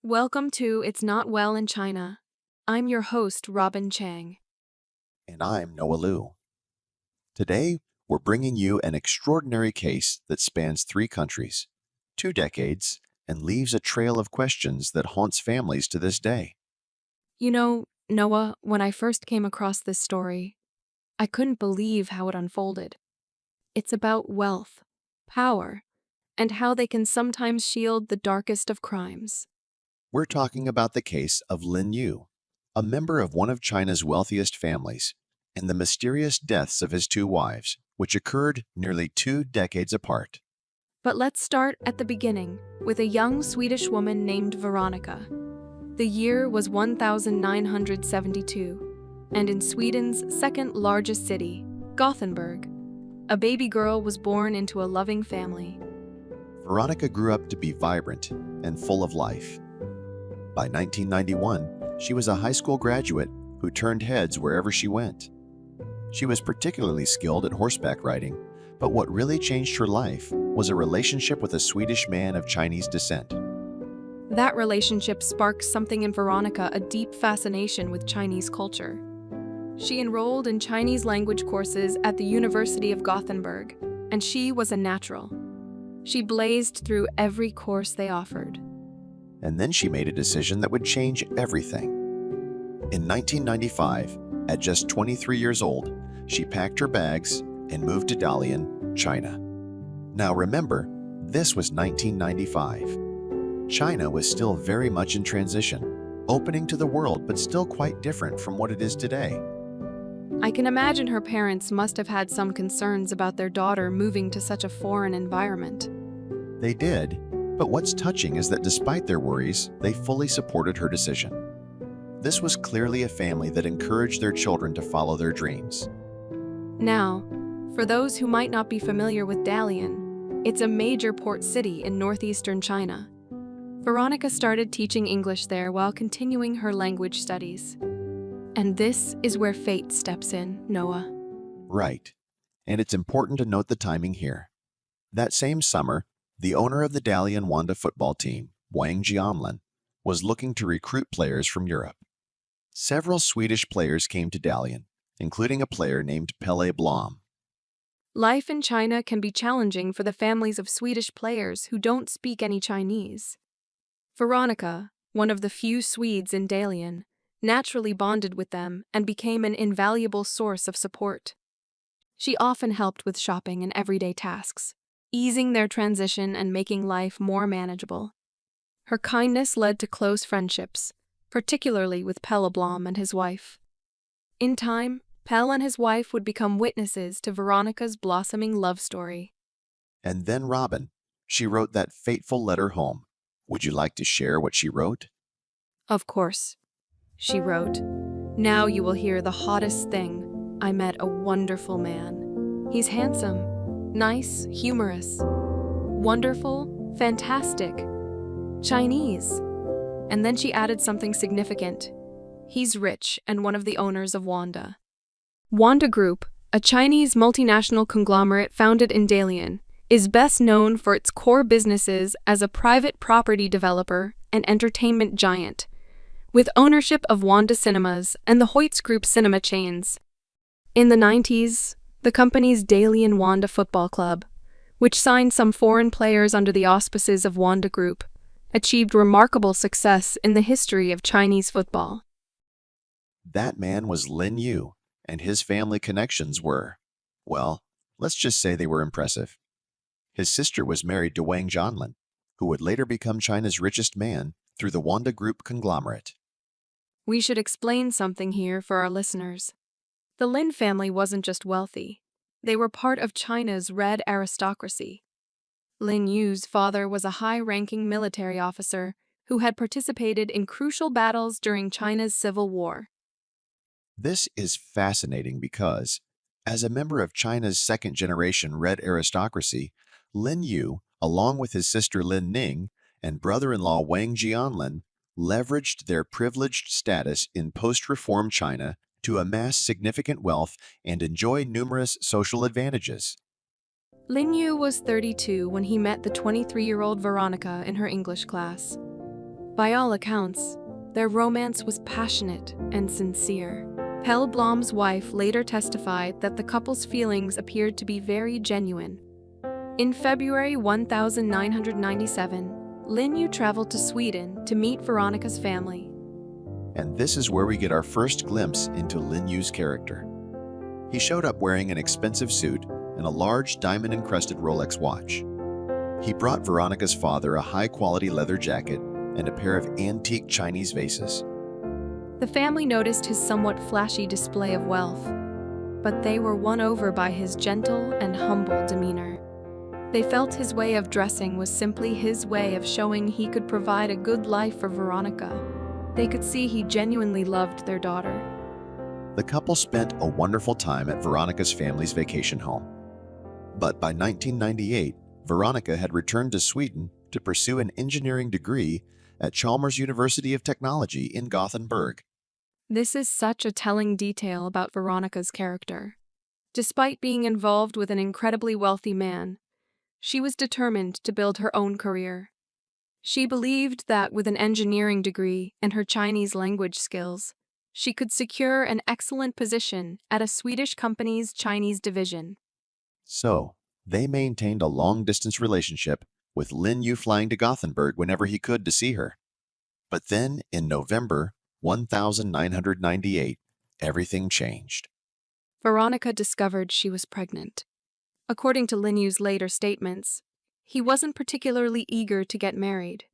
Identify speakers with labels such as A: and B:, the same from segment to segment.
A: Welcome to It's Not Well in China. I'm your host, Robin Chang.
B: And I'm Noah Liu. Today, we're bringing you an extraordinary case that spans 3 countries, 2 decades, and leaves a trail of questions that haunts families to this day.
A: You know, Noah, when I first came across this story, I couldn't believe how it unfolded. It's about wealth, power, and how they can sometimes shield the darkest of crimes.
B: We're talking about the case of Lin You, a member of one of China's wealthiest families, and the mysterious deaths of his 2 wives, which occurred nearly 2 decades apart.
A: But let's start at the beginning, with a young Swedish woman named Veronica. The year was 1972, and in Sweden's second largest city, Gothenburg, a baby girl was born into a loving family.
B: Veronica grew up to be vibrant and full of life. By 1991, she was a high school graduate who turned heads wherever she went. She was particularly skilled at horseback riding, but what really changed her life was a relationship with a Swedish man of Chinese descent.
A: That relationship sparked something in Veronica, a deep fascination with Chinese culture. She enrolled in Chinese language courses at the University of Gothenburg, and she was a natural. She blazed through every course they offered.
B: And then she made a decision that would change everything. In 1995, at just 23 years old, she packed her bags and moved to Dalian, China. Now remember, this was 1995. China was still very much in transition, opening to the world but still quite different from what it is today.
A: I can imagine her parents must have had some concerns about their daughter moving to such a foreign environment.
B: They did, but what's touching is that despite their worries, they fully supported her decision. This was clearly a family that encouraged their children to follow their dreams.
A: Now, for those who might not be familiar with Dalian, it's a major port city in northeastern China. Veronica started teaching English there while continuing her language studies. And this is where fate steps in, Noah.
B: Right, and it's important to note the timing here. That same summer, the owner of the Dalian Wanda football team, Wang Jianlin, was looking to recruit players from Europe. Several Swedish players came to Dalian, including a player named Pelle Blom.
A: Life in China can be challenging for the families of Swedish players who don't speak any Chinese. Veronica, one of the few Swedes in Dalian, naturally bonded with them and became an invaluable source of support. She often helped with shopping and everyday tasks, easing their transition and making life more manageable. Her kindness led to close friendships, particularly with Pelle Blom and his wife. In time, Pelle and his wife would become witnesses to Veronica's blossoming love story.
B: And then Robin, she wrote that fateful letter home. Would you like to share what she wrote?
A: Of course, she wrote, "Now you will hear the hottest thing. I met a wonderful man. He's handsome, nice, humorous, wonderful, fantastic, Chinese." And then she added something significant. He's rich and one of the owners of Wanda. Wanda Group, a Chinese multinational conglomerate founded in Dalian, is best known for its core businesses as a private property developer and entertainment giant, with ownership of Wanda Cinemas and the Hoyts Group cinema chains. In the 90s, the company's Dalian Wanda Football Club, which signed some foreign players under the auspices of Wanda Group, achieved remarkable success in the history of Chinese football.
B: That man was Lin You, and his family connections were, well, let's just say they were impressive. His sister was married to Wang Jianlin, who would later become China's richest man through the Wanda Group conglomerate.
A: We should explain something here for our listeners. The Lin family wasn't just wealthy. They were part of China's red aristocracy. Lin Yu's father was a high-ranking military officer who had participated in crucial battles during China's Civil War.
B: This is fascinating because, as a member of China's second-generation red aristocracy, Lin Yu, along with his sister Lin Ning and brother-in-law Wang Jianlin, leveraged their privileged status in post-reform China to amass significant wealth and enjoy numerous social advantages.
A: Lin You was 32 when he met the 23-year-old Veronica in her English class. By all accounts, their romance was passionate and sincere. Pelle Blom's wife later testified that the couple's feelings appeared to be very genuine. In February 1997, Lin You traveled to Sweden to meet Veronica's family.
B: And this is where we get our first glimpse into Lin Yu's character. He showed up wearing an expensive suit and a large diamond-encrusted Rolex watch. He brought Veronica's father a high-quality leather jacket and a pair of antique Chinese vases.
A: The family noticed his somewhat flashy display of wealth, but they were won over by his gentle and humble demeanor. They felt his way of dressing was simply his way of showing he could provide a good life for Veronica. They could see he genuinely loved their daughter.
B: The couple spent a wonderful time at Veronica's family's vacation home. But by 1998, Veronica had returned to Sweden to pursue an engineering degree at Chalmers University of Technology in Gothenburg.
A: This is such a telling detail about Veronica's character. Despite being involved with an incredibly wealthy man, she was determined to build her own career. She believed that with an engineering degree and her Chinese language skills, she could secure an excellent position at a Swedish company's Chinese division.
B: So, they maintained a long-distance relationship, with Lin You flying to Gothenburg whenever he could to see her. But then, in November 1998, everything changed.
A: Veronica discovered she was pregnant. According to Lin Yu's later statements, he wasn't particularly eager to get married,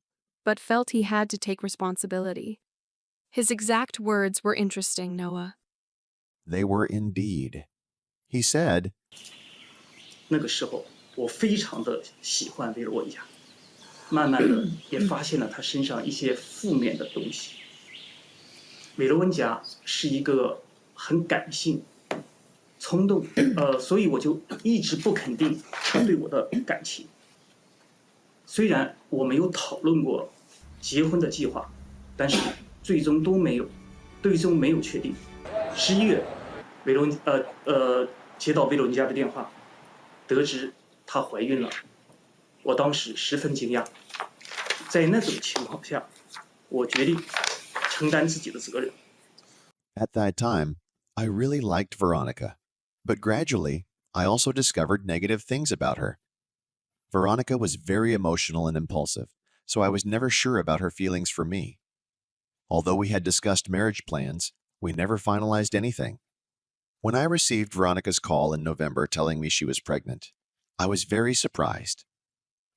A: but felt he had to take responsibility. His exact words were interesting, Noah.
B: They were indeed. He said,
C: 那个时候，我非常的喜欢维罗妮卡，慢慢的也发现了她身上一些负面的东西。维罗妮卡是一个很感性、冲动，所以我就一直不肯定她对我的感情。虽然我没有讨论过结婚的计划，但是最终没有确定。11月，接到维罗妮卡的电话。 得知她怀孕了，我当时十分惊讶。在那种情况下，我决定承担自己的责任。
B: At that time, I really liked Veronica, but gradually, I also discovered negative things about her. Veronica was very emotional and impulsive, so I was never sure about her feelings for me. Although we had discussed marriage plans, we never finalized anything. When I received Veronica's call in November telling me she was pregnant, I was very surprised.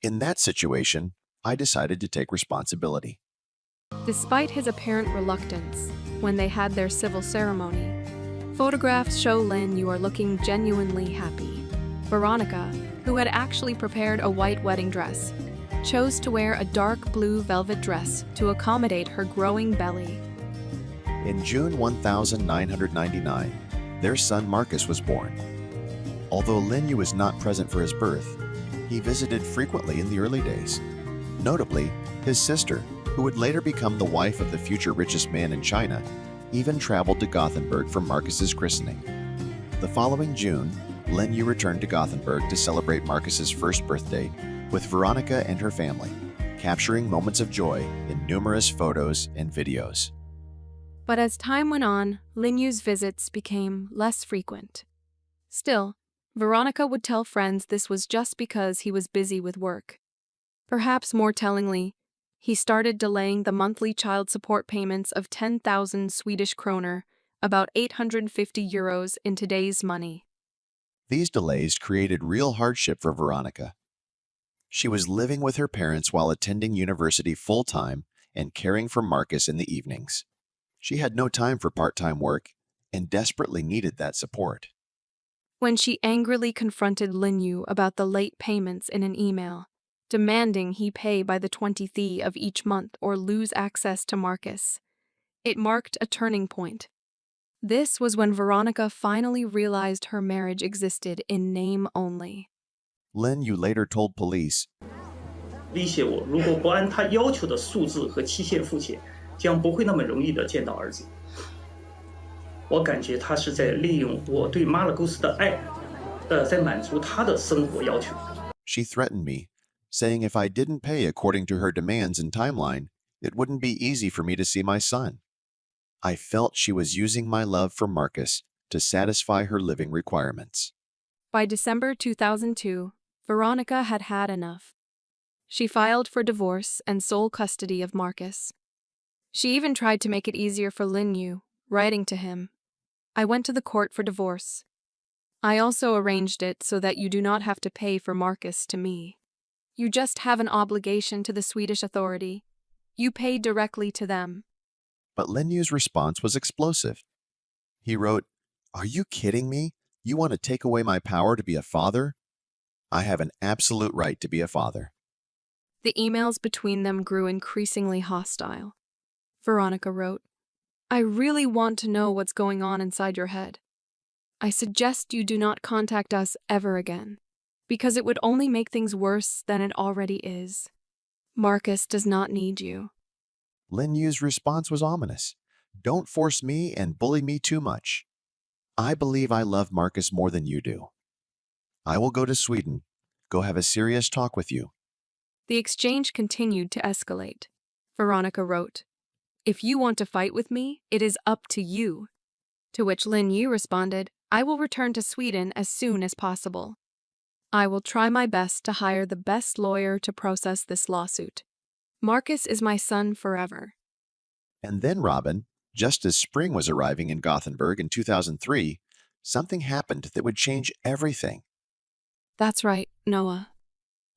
B: In that situation, I decided to take responsibility.
A: Despite his apparent reluctance, when they had their civil ceremony, photographs show Lin You are looking genuinely happy. Veronica, who had actually prepared a white wedding dress, chose to wear a dark blue velvet dress to accommodate her growing belly.
B: In June 1999, their son Marcus was born. Although Lin You was not present for his birth, he visited frequently in the early days. Notably, his sister, who would later become the wife of the future richest man in China, even traveled to Gothenburg for Marcus's christening. The following June, Lin You returned to Gothenburg to celebrate Marcus's first birthday with Veronica and her family, capturing moments of joy in numerous photos and videos.
A: But as time went on, Lin Yu's visits became less frequent. Still, Veronica would tell friends this was just because he was busy with work. Perhaps more tellingly, he started delaying the monthly child support payments of 10,000 Swedish kroner, about 850 euros in today's money.
B: These delays created real hardship for Veronica. She was living with her parents while attending university full-time and caring for Marcus in the evenings. She had no time for part-time work and desperately needed that support.
A: When she angrily confronted Lin You about the late payments in an email, demanding he pay by the 20th of each month or lose access to Marcus, it marked a turning point. This was when Veronica finally realized her marriage existed in name only.
B: Lin You later told police,
C: 威胁我，如果不按他要求的数字和期限付钱，将不会那么容易的见到儿子。我感觉他是在利用我对马尔库斯的爱，在满足他的生活要求。
B: She threatened me, saying if I didn't pay according to her demands and timeline, It wouldn't be easy for me to see my son. I felt she was using my love for Marcus to satisfy her living requirements.
A: By December 2002, Veronica had had enough. She filed for divorce and sole custody of Marcus. She even tried to make it easier for Lin You, writing to him, "I went to the court for divorce. I also arranged it so that you do not have to pay for Marcus to me. You just have an obligation to the Swedish authority. You pay directly to them."
B: But Lin Yu's response was explosive. He wrote, "Are you kidding me? You want to take away my power to be a father? I have an absolute right to be a father."
A: The emails between them grew increasingly hostile. Veronica wrote, "I really want to know what's going on inside your head. I suggest you do not contact us ever again, because it would only make things worse than it already is. Marcus does not need you."
B: Lin Yu's response was ominous. "Don't force me and bully me too much. I believe I love Marcus more than you do. I will go to Sweden, go have a serious talk with you."
A: The exchange continued to escalate. Veronica wrote, "If you want to fight with me, it is up to you." To which Lin You responded, "I will return to Sweden as soon as possible. I will try my best to hire the best lawyer to process this lawsuit. Marcus is my son forever."
B: And then, Robin, just as spring was arriving in Gothenburg in 2003, something happened that would change everything.
A: That's right, Noah.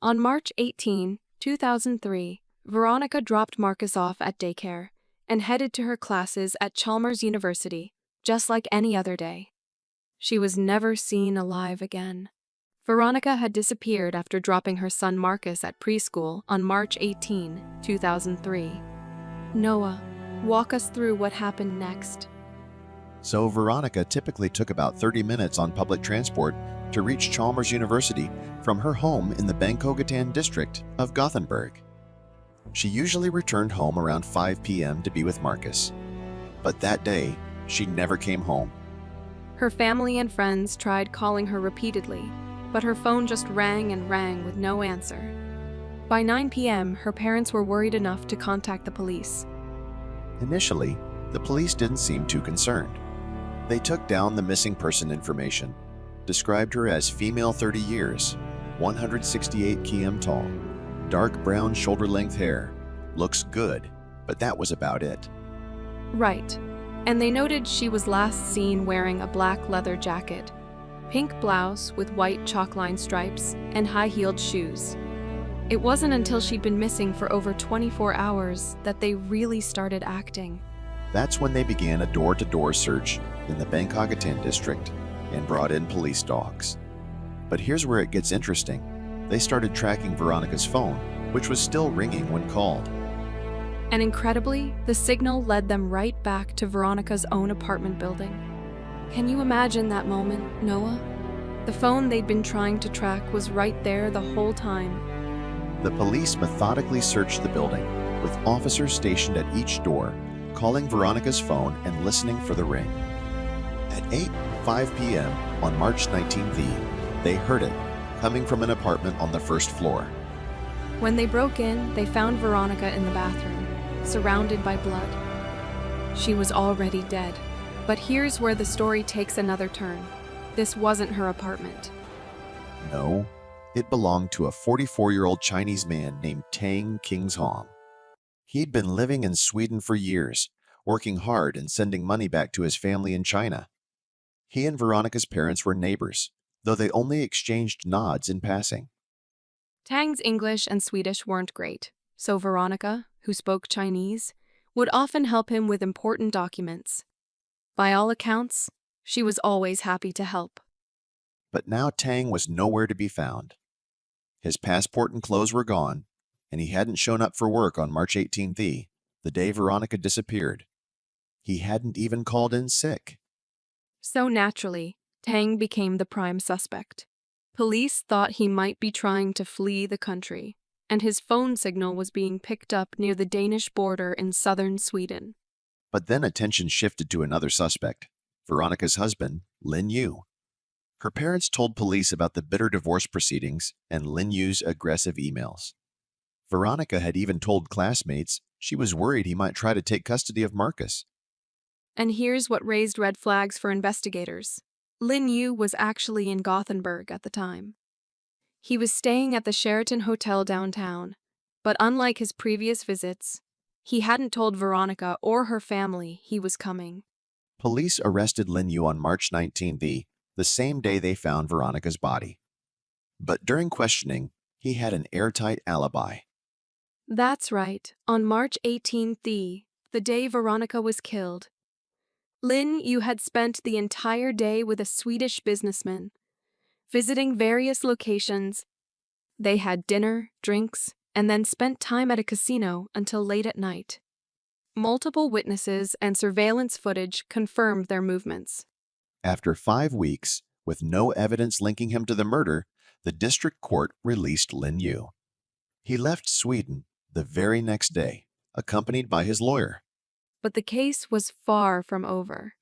A: On March 18, 2003, Veronica dropped Marcus off at daycare and headed to her classes at Chalmers University, just like any other day. She was never seen alive again. Veronica had disappeared after dropping her son Marcus at preschool on March 18, 2003. Noah, walk us through what happened next.
B: So Veronica typically took about 30 minutes on public transport to reach Chalmers University from her home in the Bangkok district of Gothenburg. She usually returned home around 5 p.m. to be with Marcus. But that day, she never came home.
A: Her family and friends tried calling her repeatedly, but her phone just rang and rang with no answer. By 9 p.m., her parents were worried enough to contact the police.
B: Initially, the police didn't seem too concerned. They took down the missing person information, described her as female 30 years, 168 km tall, dark brown shoulder-length hair, looks good, but that was about it.
A: Right, and they noted she was last seen wearing a black leather jacket, pink blouse with white chalk-line stripes, and high-heeled shoes. It wasn't until she'd been missing for over 24 hours that they really started acting.
B: That's when they began a door-to-door search in the Bangkok district and brought in police dogs. But here's where it gets interesting. They started tracking Veronica's phone, which was still ringing when called.
A: And incredibly, the signal led them right back to Veronica's own apartment building. Can you imagine that moment, Noah? The phone they'd been trying to track was right there the whole time.
B: The police methodically searched the building, with officers stationed at each door, calling Veronica's phone and listening for the ring. At 8:05 p.m. on March 19th, they heard it, coming from an apartment on the first floor.
A: When they broke in, they found Veronica in the bathroom, surrounded by blood. She was already dead. But here's where the story takes another turn. This wasn't her apartment.
B: No, it belonged to a 44-year-old Chinese man named Tang Kingshom. He'd been living in Sweden for years, working hard and sending money back to his family in China. He and Veronica's parents were neighbors, though they only exchanged nods in passing.
A: Tang's English and Swedish weren't great, so Veronica, who spoke Chinese, would often help him with important documents. By all accounts, she was always happy to help.
B: But now Tang was nowhere to be found. His passport and clothes were gone, and he hadn't shown up for work on March 18th, the day Veronica disappeared. He hadn't even called in sick.
A: So naturally, Tang became the prime suspect. Police thought he might be trying to flee the country, and his phone signal was being picked up near the Danish border in southern Sweden.
B: But then attention shifted to another suspect, Veronica's husband, Lin You. Her parents told police about the bitter divorce proceedings and Lin Yu's aggressive emails. Veronica had even told classmates She was worried he might try to take custody of Marcus.
A: And here's what raised red flags for investigators. Lin You was actually in Gothenburg at the time. He was staying at the Sheraton Hotel downtown, but unlike his previous visits, he hadn't told Veronica or her family he was coming.
B: Police arrested Lin You on March 19, the same day they found Veronica's body. But during questioning, he had an airtight alibi.
A: That's right, on March 18th, the day Veronica was killed, Lin You had spent the entire day with a Swedish businessman, visiting various locations. They had dinner, drinks, and then spent time at a casino until late at night. Multiple witnesses and surveillance footage confirmed their movements.
B: After 5 weeks, with no evidence linking him to the murder, the district court released Lin You. He left Sweden the very next day, accompanied by his lawyer.
A: But the case was far from over.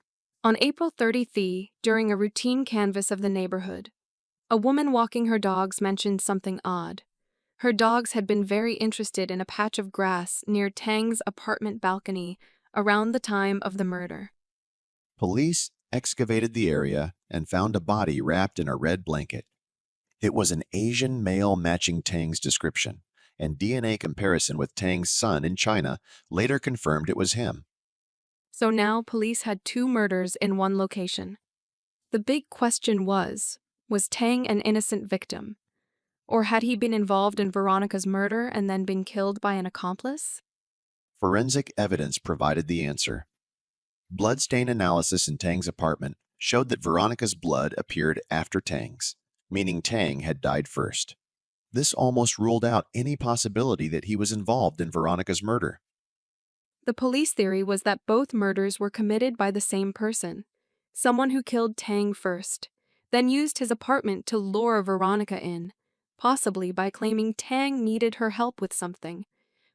A: On April 30th, during a routine canvass of the neighborhood, a woman walking her dogs mentioned something odd. Her dogs had been very interested in a patch of grass near Tang's apartment balcony around the time of the murder.
B: Police excavated the area and found a body wrapped in a red blanket. It was an Asian male matching Tang's description, and DNA comparison with Tang's son in China later confirmed it was him.
A: So now police had 2 murders in one location. The big question was Tang an innocent victim? Or had he been involved in Veronica's murder and then been killed by an accomplice?
B: Forensic evidence provided the answer. Bloodstain analysis in Tang's apartment showed that Veronica's blood appeared after Tang's, meaning Tang had died first. This almost ruled out any possibility that he was involved in Veronica's murder.
A: The police theory was that both murders were committed by the same person, someone who killed Tang first, then used his apartment to lure Veronica in, possibly by claiming Tang needed her help with something,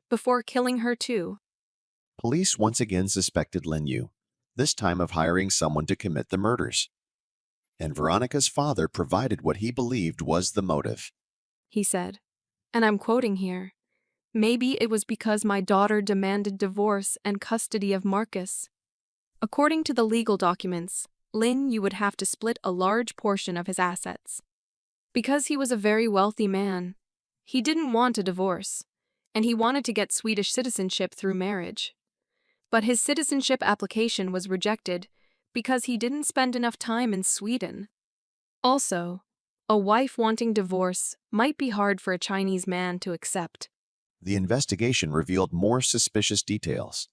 A: before killing her too.
B: Police once again suspected Lin You, this time of hiring someone to commit the murders. And Veronica's father provided what he believed was the motive.
A: He said, and I'm quoting here, "Maybe it was because my daughter demanded divorce and custody of Marcus." According to the legal documents, Lin You would have to split a large portion of his assets. Because he was a very wealthy man, he didn't want a divorce, and he wanted to get Swedish citizenship through marriage. But his citizenship application was rejected because he didn't spend enough time in Sweden. Also, a wife wanting divorce might be hard for a Chinese man to accept.
B: The investigation revealed more suspicious details.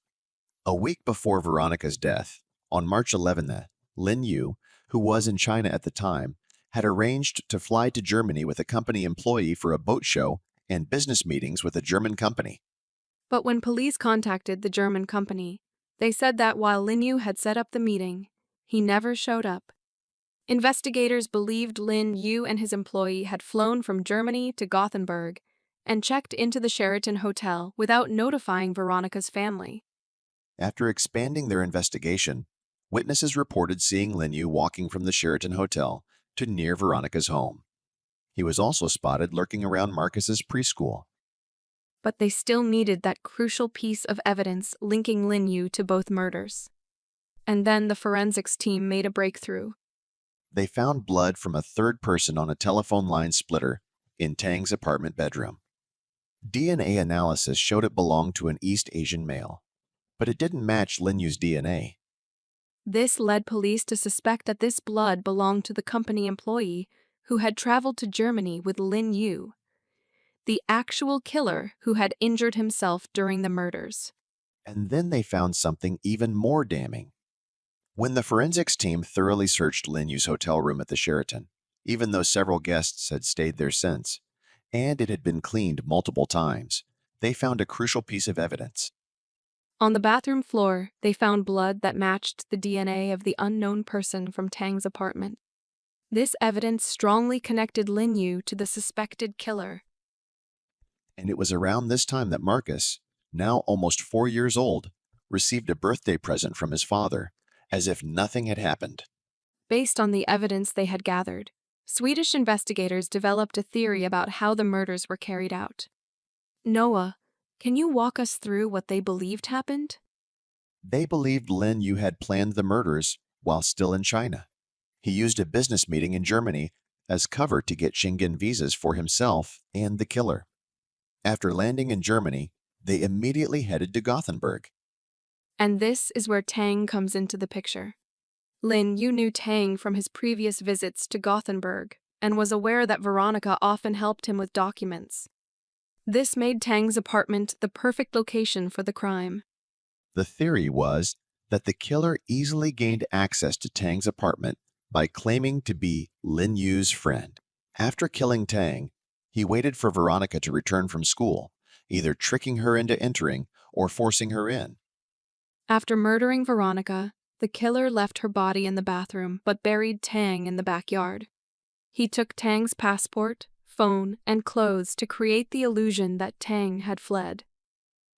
B: A week before Veronica's death, on March 11th, Lin You, who was in China at the time, had arranged to fly to Germany with a company employee for a boat show and business meetings with a German company.
A: But when police contacted the German company, they said that while Lin You had set up the meeting, he never showed up. Investigators believed Lin You and his employee had flown from Germany to Gothenburg and checked into the Sheraton Hotel without notifying Veronica's family.
B: After expanding their investigation, witnesses reported seeing Lin You walking from the Sheraton Hotel to near Veronica's home. He was also spotted lurking around Marcus's preschool.
A: But they still needed that crucial piece of evidence linking Lin You to both murders. And then the forensics team made a breakthrough.
B: They found blood from a third person on a telephone line splitter in Tang's apartment bedroom. DNA analysis showed it belonged to an East Asian male, but it didn't match Lin Yu's DNA.
A: This led police to suspect that this blood belonged to the company employee who had traveled to Germany with Lin You, the actual killer who had injured himself during the murders.
B: And then they found something even more damning. When the forensics team thoroughly searched Lin Yu's hotel room at the Sheraton, even though several guests had stayed there since, and it had been cleaned multiple times, they found a crucial piece of evidence.
A: On the bathroom floor, they found blood that matched the DNA of the unknown person from Tang's apartment. This evidence strongly connected Lin You to the suspected killer.
B: And it was around this time that Marcus, now almost 4 years old, received a birthday present from his father, as if nothing had happened.
A: Based on the evidence they had gathered, Swedish investigators developed a theory about how the murders were carried out. Noah, Can you walk us through what they believed happened?
B: They believed Lin You had planned the murders while still in China. He used a business meeting in Germany as cover to get Schengen visas for himself and the killer. After landing in Germany, they immediately headed to Gothenburg.
A: And this is where Tang comes into the picture. Lin You knew Tang from his previous visits to Gothenburg and was aware that Veronica often helped him with documents. This made Tang's apartment the perfect location for the crime.
B: The theory was that the killer easily gained access to Tang's apartment by claiming to be Lin Yu's friend. After killing Tang, he waited for Veronica to return from school, either tricking her into entering or forcing her in.
A: After murdering Veronica, the killer left her body in the bathroom but buried Tang in the backyard. He took Tang's passport, phone, and clothes to create the illusion that Tang had fled.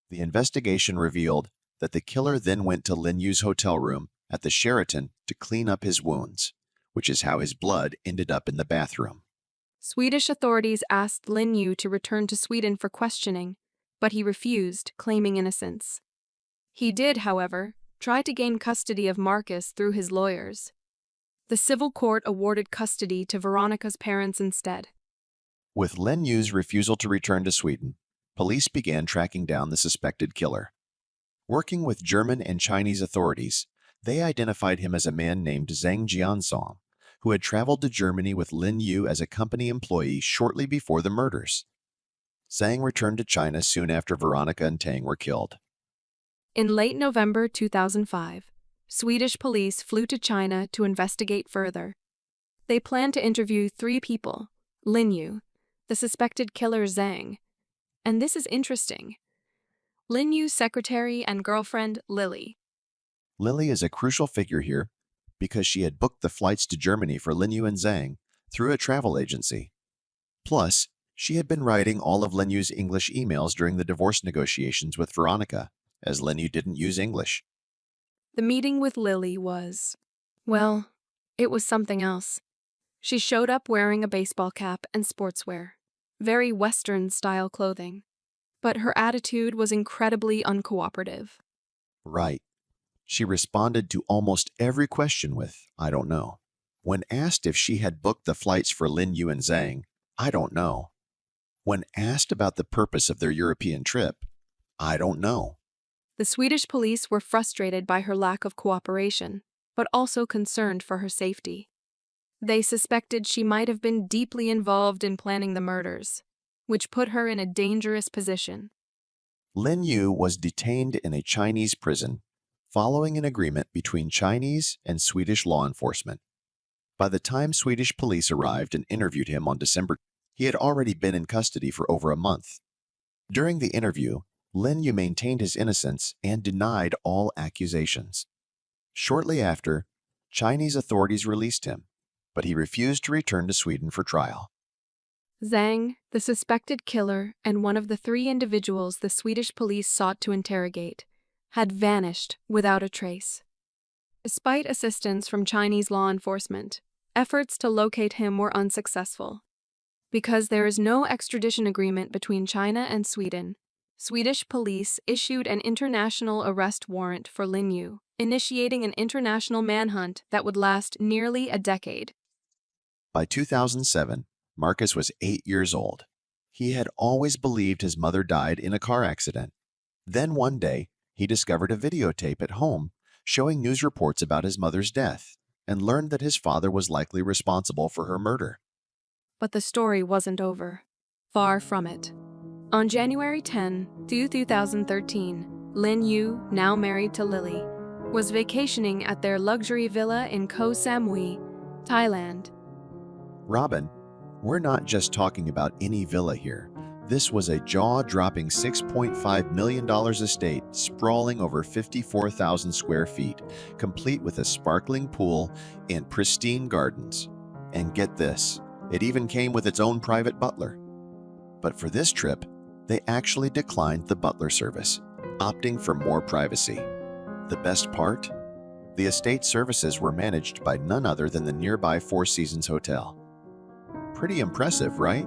B: The investigation revealed that the killer then went to Lin Yu's hotel room at the Sheraton to clean up his wounds, which is how his blood ended up in the bathroom.
A: Swedish authorities asked Lin You to return to Sweden for questioning, but he refused, claiming innocence. He did, however, try to gain custody of Marcus through his lawyers. The civil court awarded custody to Veronica's parents instead.
B: With Lin Yu's refusal to return to Sweden, police began tracking down the suspected killer. Working with German and Chinese authorities, they identified him as a man named Zhang Jianlin, who had traveled to Germany with Lin You as a company employee shortly before the murders. Zhang returned to China soon after Veronica and Tang were killed.
A: In late November 2005, Swedish police flew to China to investigate further. They planned to interview 3 people: Lin You, the suspected killer Zhang, and this is interesting, Lin Yu's secretary and girlfriend Lily.
B: Lily is a crucial figure here because she had booked the flights to Germany for Lin You and Zhang through a travel agency. Plus, she had been writing all of Lin Yu's English emails during the divorce negotiations with Veronica, as Lin You didn't use English.
A: The meeting with Lily was, well, it was something else. She showed up wearing a baseball cap and sportswear, very Western-style clothing. But her attitude was incredibly uncooperative.
B: Right. She responded to almost every question with, "I don't know." When asked if she had booked the flights for Lin You and Zhang, "I don't know." When asked about the purpose of their European trip, "I don't know."
A: The Swedish police were frustrated by her lack of cooperation, but also concerned for her safety. They suspected she might have been deeply involved in planning the murders, which put her in a dangerous position.
B: Lin You was detained in a Chinese prison following an agreement between Chinese and Swedish law enforcement. By the time Swedish police arrived and interviewed him on December, he had already been in custody for over a month. During the interview, Lin You maintained his innocence and denied all accusations. Shortly after, Chinese authorities released him, but he refused to return to Sweden for trial.
A: Zhang, the suspected killer and one of the 3 individuals the Swedish police sought to interrogate, had vanished without a trace. Despite assistance from Chinese law enforcement, efforts to locate him were unsuccessful. Because there is no extradition agreement between China and Sweden, Swedish police issued an international arrest warrant for Lin You, initiating an international manhunt that would last nearly a decade.
B: By 2007, Marcus was 8 years old. He had always believed his mother died in a car accident. Then one day, he discovered a videotape at home showing news reports about his mother's death and learned that his father was likely responsible for her murder.
A: But the story wasn't over. Far from it. On January 10, 2013, Lin You, now married to Lily, was vacationing at their luxury villa in Koh Samui, Thailand.
B: Robin, we're not just talking about any villa here. This was a jaw-dropping $6.5 million estate sprawling over 54,000 square feet, complete with a sparkling pool and pristine gardens. And get this, it even came with its own private butler. But for this trip, they actually declined the butler service, opting for more privacy. The best part? The estate services were managed by none other than the nearby Four Seasons Hotel. Pretty impressive, right?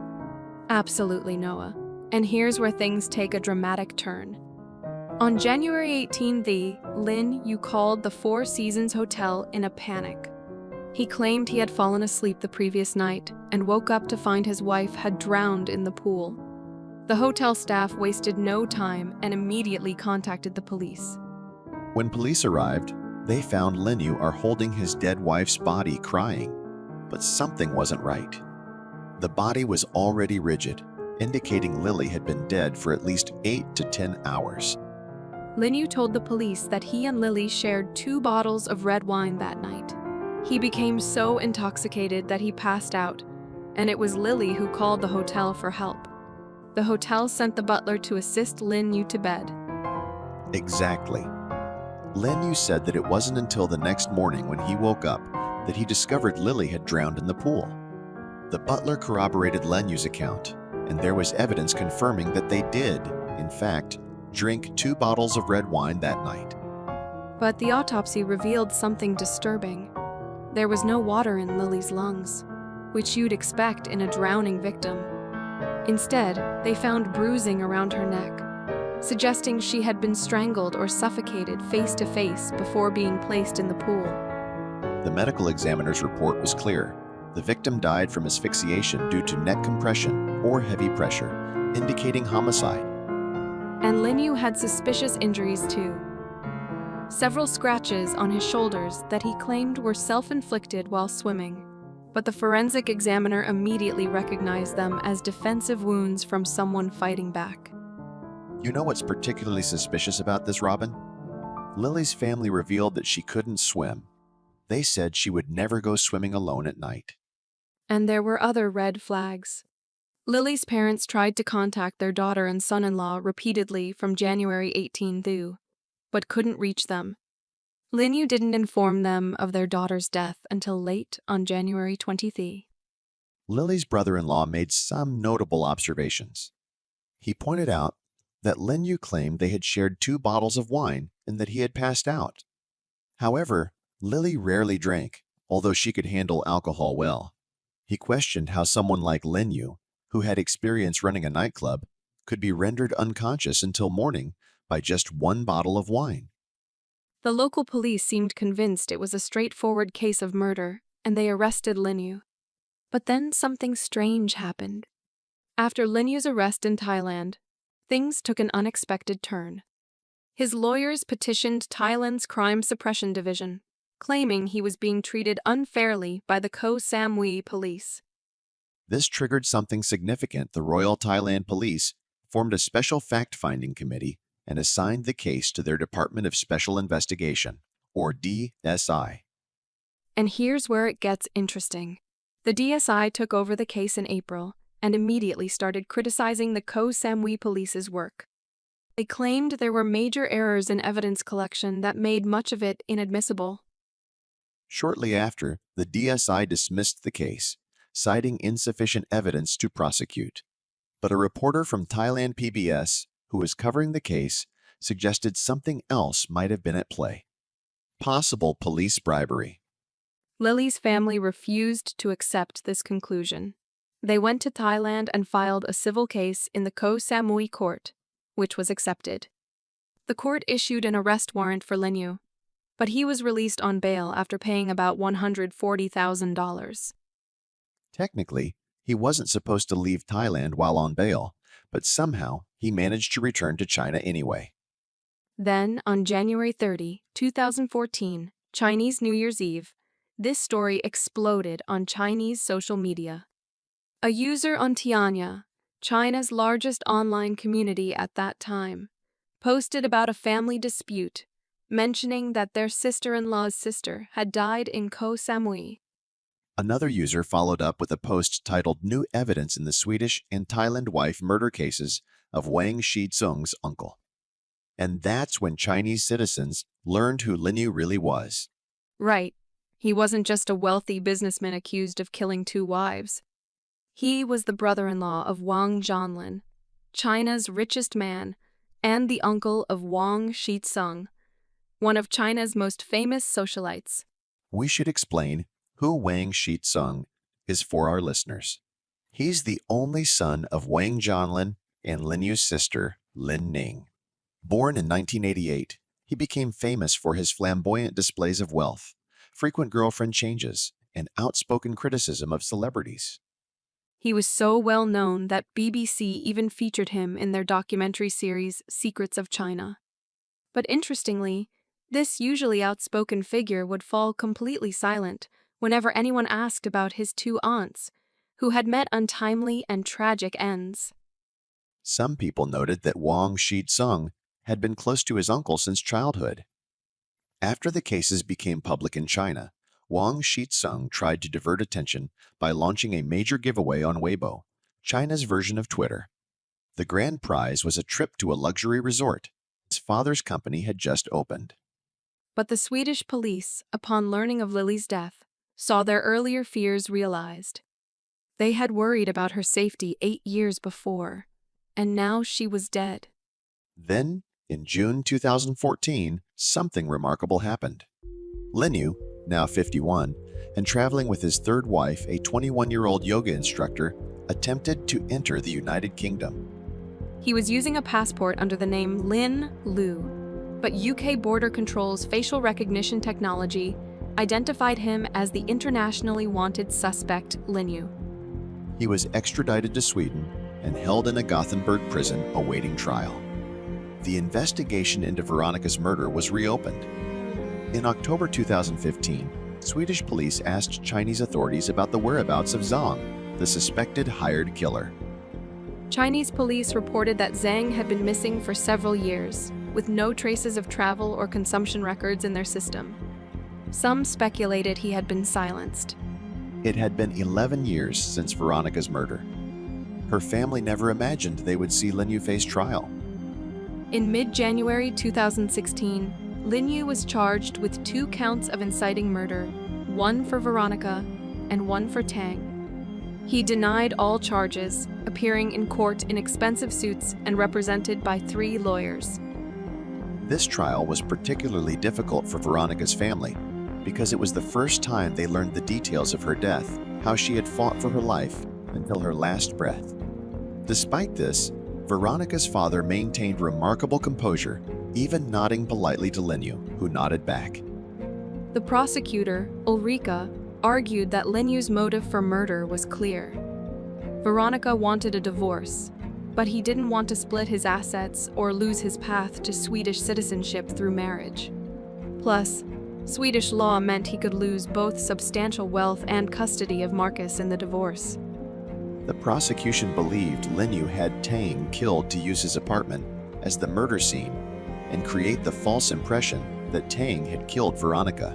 A: Absolutely, Noah. And here's where things take a dramatic turn. On January 18, Lin You called the Four Seasons Hotel in a panic. He claimed he had fallen asleep the previous night and woke up to find his wife had drowned in the pool. The hotel staff wasted no time and immediately contacted the police.
B: When police arrived, they found Lin You holding his dead wife's body crying, but something wasn't right. The body was already rigid, indicating Lily had been dead for at least 8 to 10 hours.
A: Lin You told the police that he and Lily shared 2 bottles of red wine that night. He became so intoxicated that he passed out, and it was Lily who called the hotel for help. The hotel sent the butler to assist Lin You to bed.
B: Exactly. Lin You said that it wasn't until the next morning when he woke up that he discovered Lily had drowned in the pool. The butler corroborated Lin Yu's account, and there was evidence confirming that they did, in fact, drink 2 bottles of red wine that night.
A: But the autopsy revealed something disturbing. There was no water in Lily's lungs, which you'd expect in a drowning victim. Instead, they found bruising around her neck, suggesting she had been strangled or suffocated face to face before being placed in the pool.
B: The medical examiner's report was clear. The victim died from asphyxiation due to neck compression or heavy pressure, indicating homicide.
A: And Lin You had suspicious injuries too. Several scratches on his shoulders that he claimed were self-inflicted while swimming, but the forensic examiner immediately recognized them as defensive wounds from someone fighting back.
B: You know what's particularly suspicious about this, Robin? Lily's family revealed that she couldn't swim. They said she would never go swimming alone at night.
A: And there were other red flags. Lily's parents tried to contact their daughter and son-in-law repeatedly from January 18, but couldn't reach them. Lin You didn't inform them of their daughter's death until late on January 23.
B: Lily's brother-in-law made some notable observations. He pointed out that Lin You claimed they had shared 2 bottles of wine and that he had passed out. However, Lily rarely drank, although she could handle alcohol well. He questioned how someone like Lin You, who had experience running a nightclub, could be rendered unconscious until morning by just 1 bottle of wine.
A: The local police seemed convinced it was a straightforward case of murder, and they arrested Lin You. But then something strange happened. After Lin Yu's arrest in Thailand, things took an unexpected turn. His lawyers petitioned Thailand's Crime Suppression Division, claiming he was being treated unfairly by the Koh Samui police.
B: This triggered something significant. The Royal Thailand Police formed a special fact-finding committee and assigned the case to their Department of Special Investigation, or DSI.
A: And here's where it gets interesting. The DSI took over the case in April and immediately started criticizing the Koh Samui police's work. They claimed there were major errors in evidence collection that made much of it inadmissible.
B: Shortly after, the DSI dismissed the case, citing insufficient evidence to prosecute. But a reporter from Thailand PBS, who was covering the case, suggested something else might have been at play. Possible police bribery.
A: Lily's family refused to accept this conclusion. They went to Thailand and filed a civil case in the Koh Samui court, which was accepted. The court issued an arrest warrant for Lin You, but he was released on bail after paying about $140,000.
B: Technically, he wasn't supposed to leave Thailand while on bail, but somehow he managed to return to China anyway.
A: Then, on January 30, 2014, Chinese New Year's Eve, this story exploded on Chinese social media. A user on Tianya, China's largest online community at that time, posted about a family dispute, mentioning that their sister-in-law's sister had died in Koh Samui.
B: Another user followed up with a post titled "New Evidence in the Swedish and Thailand Wife Murder Cases of Wang Sicong's Uncle." And that's when Chinese citizens learned who Lin You really was.
A: Right. He wasn't just a wealthy businessman accused of killing 2 wives. He was the brother-in-law of Wang Jianlin, China's richest man, and the uncle of Wang Sicong, one of China's most famous socialites.
B: We should explain who Wang Sicong is for our listeners. He's the only son of Wang Jianlin and Lin Yu's sister, Lin Ning. Born in 1988, he became famous for his flamboyant displays of wealth, frequent girlfriend changes, and outspoken criticism of celebrities.
A: He was so well known that BBC even featured him in their documentary series Secrets of China. But interestingly, this usually outspoken figure would fall completely silent whenever anyone asked about his two aunts, who had met untimely and tragic ends.
B: Some people noted that Wang Sicong had been close to his uncle since childhood. After the cases became public in China, Wang Sicong tried to divert attention by launching a major giveaway on Weibo, China's version of Twitter. The grand prize was a trip to a luxury resort his father's company had just opened.
A: But the Swedish police, upon learning of Lily's death, saw their earlier fears realized. They had worried about her safety 8 years before, and now she was dead.
B: Then, in June 2014, something remarkable happened. Lin You, now 51, and traveling with his third wife, a 21-year-old yoga instructor, attempted to enter the United Kingdom.
A: He was using a passport under the name Lin You, but UK Border Control's facial recognition technology identified him as the internationally wanted suspect Lin You.
B: He was extradited to Sweden and held in a Gothenburg prison awaiting trial. The investigation into Veronica's murder was reopened. In October 2015, Swedish police asked Chinese authorities about the whereabouts of Zhang, the suspected hired killer.
A: Chinese police reported that Zhang had been missing for several years, with no traces of travel or consumption records in their system. Some speculated he had been silenced.
B: It had been 11 years since Veronica's murder. Her family never imagined they would see Lin You face trial.
A: In mid-January 2016, Lin You was charged with 2 counts of inciting murder, 1 for Veronica and 1 for Tang. He denied all charges, appearing in court in expensive suits and represented by 3 lawyers.
B: This trial was particularly difficult for Veronica's family because it was the first time they learned the details of her death, how she had fought for her life until her last breath. Despite this, Veronica's father maintained remarkable composure, even nodding politely to Lin You, who nodded back.
A: The prosecutor, Ulrika, argued that Lin Yu's motive for murder was clear. Veronica wanted a divorce, but he didn't want to split his assets or lose his path to Swedish citizenship through marriage. Plus, Swedish law meant he could lose both substantial wealth and custody of Marcus in the divorce.
B: The prosecution believed Lin You had Tang killed to use his apartment as the murder scene and create the false impression that Tang had killed Veronica.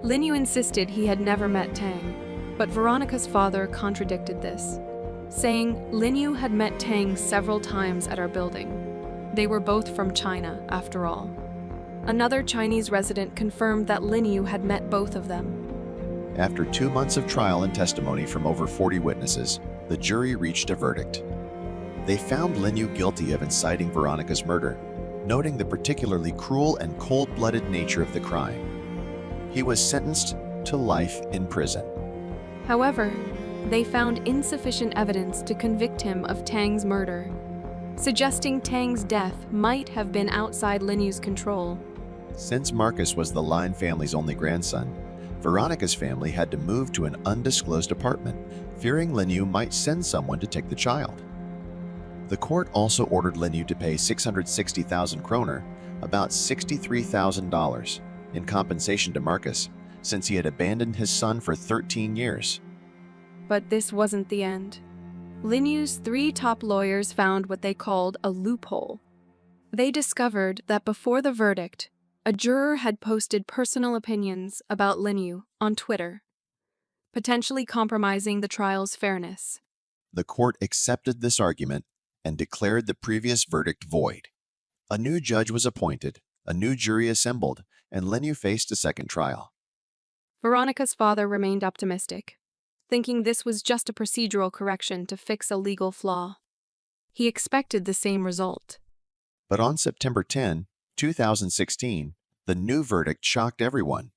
A: Lin You insisted he had never met Tang, but Veronica's father contradicted this, saying Lin You had met Tang several times at our building. They were both from China, after all. Another Chinese resident confirmed that Lin You had met both of them.
B: After 2 months of trial and testimony from over 40 witnesses, the jury reached a verdict. They found Lin You guilty of inciting Veronica's murder, noting the particularly cruel and cold-blooded nature of the crime. He was sentenced to life in prison.
A: However, they found insufficient evidence to convict him of Tang's murder, suggesting Tang's death might have been outside Lin Yu's control.
B: Since Marcus was the Lin family's only grandson, Veronica's family had to move to an undisclosed apartment, fearing Lin You might send someone to take the child. The court also ordered Lin You to pay 660,000 kroner, about $63,000, in compensation to Marcus, since he had abandoned his son for 13 years.
A: But this wasn't the end. Lin Yu's 3 top lawyers found what they called a loophole. They discovered that before the verdict, a juror had posted personal opinions about Lin You on Twitter, potentially compromising the trial's fairness.
B: The court accepted this argument and declared the previous verdict void. A new judge was appointed, a new jury assembled, and Lin You faced a second trial.
A: Veronica's father remained optimistic, thinking this was just a procedural correction to fix a legal flaw. He expected the same result.
B: But on September 10, 2016, the new verdict shocked everyone.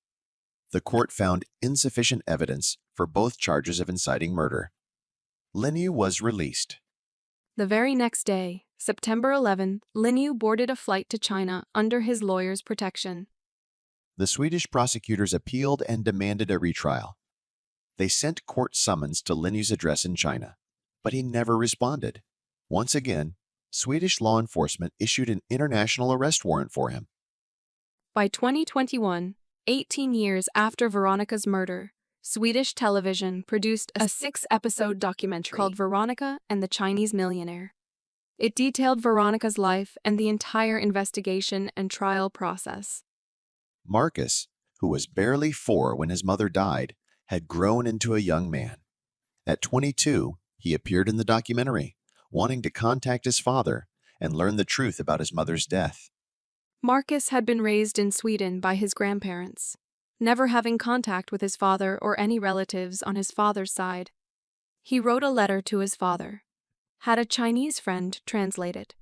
B: The court found insufficient evidence for both charges of inciting murder. Lin You was released.
A: The very next day, September 11, Lin You boarded a flight to China under his lawyer's protection.
B: The Swedish prosecutors appealed and demanded a retrial. They sent court summons to Lin Yu's address in China, but he never responded. Once again, Swedish law enforcement issued an international arrest warrant for him.
A: By 2021, 18 years after Veronica's murder, Swedish television produced a 6-episode documentary called Veronica and the Chinese Millionaire. It detailed Veronica's life and the entire investigation and trial process.
B: Marcus, who was barely 4 when his mother died, had grown into a young man. At 22, he appeared in the documentary, wanting to contact his father and learn the truth about his mother's death.
A: Marcus had been raised in Sweden by his grandparents, never having contact with his father or any relatives on his father's side. He wrote a letter to his father, had a Chinese friend translate it,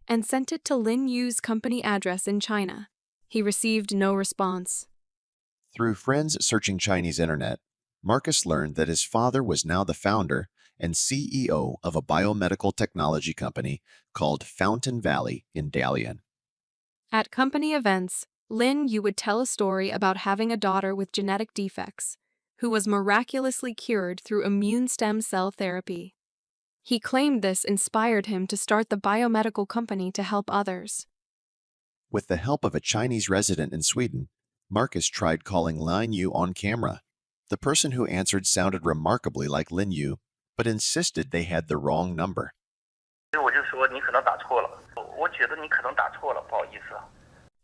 A: and sent it to Lin Yu's company address in China. He received no response.
B: Through friends searching Chinese internet, Marcus learned that his father was now the founder and CEO of a biomedical technology company called Fountain Valley in Dalian.
A: At company events, Lin You would tell a story about having a daughter with genetic defects, who was miraculously cured through immune stem cell therapy. He claimed this inspired him to start the biomedical company to help others.
B: With the help of a Chinese resident in Sweden, Marcus tried calling Lin You on camera. The person who answered sounded remarkably like Lin You, but insisted they had the wrong number.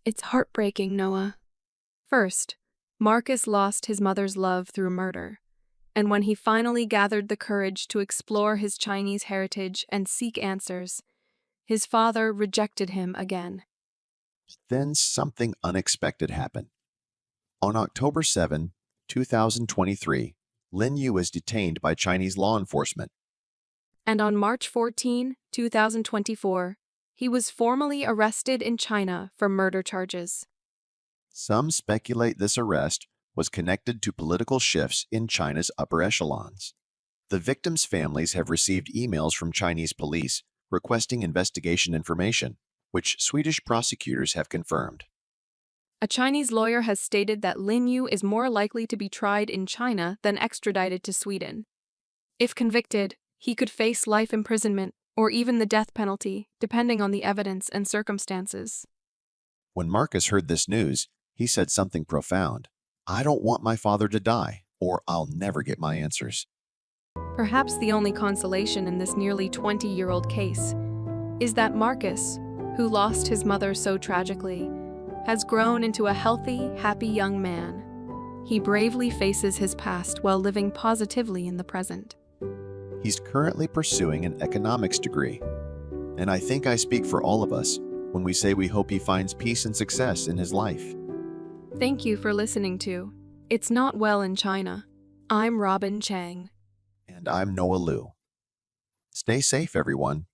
A: It's heartbreaking, Noah. First, Marcus lost his mother's love through murder, and when he finally gathered the courage to explore his Chinese heritage and seek answers, his father rejected him again.
B: Then something unexpected happened. On October 7, 2023, Lin Yu was detained by Chinese law enforcement.
A: And on March 14, 2024, he was formally arrested in China for murder charges.
B: Some speculate this arrest was connected to political shifts in China's upper echelons. The victims' families have received emails from Chinese police requesting investigation information, which Swedish prosecutors have confirmed.
A: A Chinese lawyer has stated that Lin You is more likely to be tried in China than extradited to Sweden. If convicted, he could face life imprisonment or even the death penalty, depending on the evidence and circumstances.
B: When Marcus heard this news, he said something profound. "I don't want my father to die, or I'll never get my answers."
A: Perhaps the only consolation in this nearly 20-year-old case is that Marcus, who lost his mother so tragically, has grown into a healthy, happy young man. He bravely faces his past while living positively in the present.
B: He's currently pursuing an economics degree, and I think I speak for all of us when we say we hope he finds peace and success in his life.
A: Thank you for listening to It's Not Well in China. I'm Robin Chang.
B: And I'm Noah Liu. Stay safe, everyone.